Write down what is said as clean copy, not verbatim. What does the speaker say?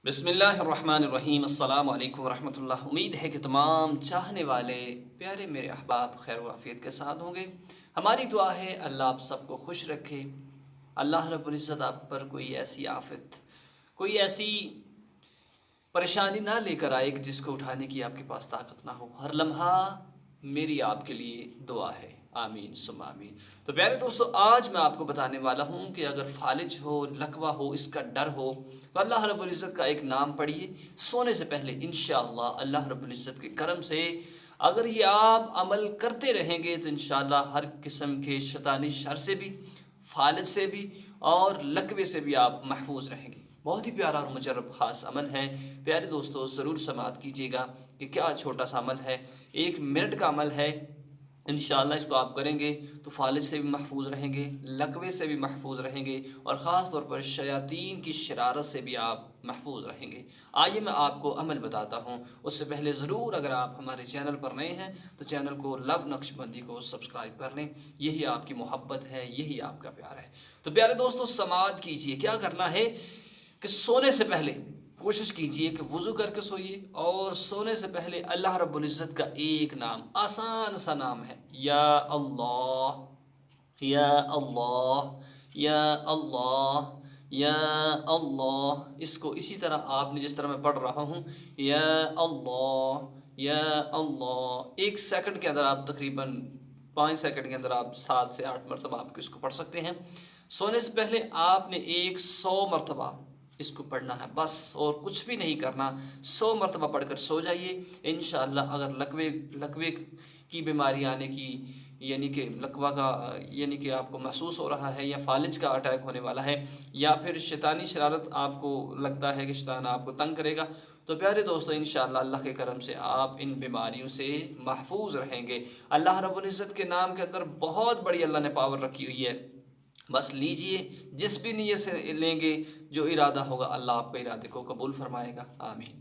بسم اللہ الرحمن الرحیم، السلام علیکم ورحمۃ اللہ۔ امید ہے کہ تمام چاہنے والے پیارے میرے احباب خیر و عافیت کے ساتھ ہوں گے۔ ہماری دعا ہے اللہ آپ سب کو خوش رکھے، اللہ رب العزت آپ پر کوئی ایسی آفت، کوئی ایسی پریشانی نہ لے کر آئے کہ جس کو اٹھانے کی آپ کے پاس طاقت نہ ہو۔ ہر لمحہ میری آپ کے لیے دعا ہے، آمین ثم آمین۔ تو پیارے دوستو، آج میں آپ کو بتانے والا ہوں کہ اگر فالج ہو، لکوہ ہو، اس کا ڈر ہو تو اللہ رب العزت کا ایک نام پڑھیے سونے سے پہلے۔ انشاءاللہ اللہ رب العزت کے کرم سے اگر یہ آپ عمل کرتے رہیں گے تو انشاءاللہ ہر قسم کے شیطانی شر سے بھی، فالج سے بھی اور لکوے سے بھی آپ محفوظ رہیں گے۔ بہت ہی پیارا اور مجرب خاص عمل ہے۔ پیارے دوستو ضرور سماعت کیجیے گا کہ کیا چھوٹا سا عمل ہے، 1 منٹ کا عمل ہے۔ انشاءاللہ اس کو آپ کریں گے تو فالج سے بھی محفوظ رہیں گے، لکوے سے بھی محفوظ رہیں گے اور خاص طور پر شیاطین کی شرارت سے بھی آپ محفوظ رہیں گے۔ آئیے میں آپ کو عمل بتاتا ہوں۔ اس سے پہلے ضرور اگر آپ ہمارے چینل پر نئے ہیں تو چینل کو لو نقش بندی کو سبسکرائب کر لیں۔ یہی آپ کی محبت ہے، یہی آپ کا پیار ہے۔ تو پیارے دوستو سماعت کیجیے، کیا کرنا ہے کہ سونے سے پہلے کوشش کیجئے کہ وضو کر کے سوئیے اور سونے سے پہلے اللہ رب العزت کا ایک نام، آسان سا نام ہے، یا اللہ یا اللہ یا اللہ یا اللہ۔ اس کو اسی طرح آپ نے جس طرح میں پڑھ رہا ہوں، یا اللہ یا اللہ، 1 سیکنڈ کے اندر آپ تقریباً 5 سیکنڈ کے اندر آپ 7 سے 8 مرتبہ آپ اس کو پڑھ سکتے ہیں۔ سونے سے پہلے آپ نے 100 مرتبہ اس کو پڑھنا ہے بس، اور کچھ بھی نہیں کرنا۔ 100 مرتبہ پڑھ کر سو جائیے۔ انشاءاللہ اگر لکوے کی بیماری آنے کی، یعنی کہ لکوہ کا، یعنی کہ آپ کو محسوس ہو رہا ہے، یا فالج کا اٹیک ہونے والا ہے، یا پھر شیطانی شرارت آپ کو لگتا ہے کہ شیطان آپ کو تنگ کرے گا، تو پیارے دوستو انشاءاللہ اللہ کے کرم سے آپ ان بیماریوں سے محفوظ رہیں گے۔ اللہ رب العزت کے نام کے اندر بہت بڑی اللہ نے پاور رکھی ہوئی ہے۔ بس لیجئے، جس بھی نیت سے لیں گے، جو ارادہ ہوگا اللہ آپ کے ارادے کو قبول فرمائے گا، آمین۔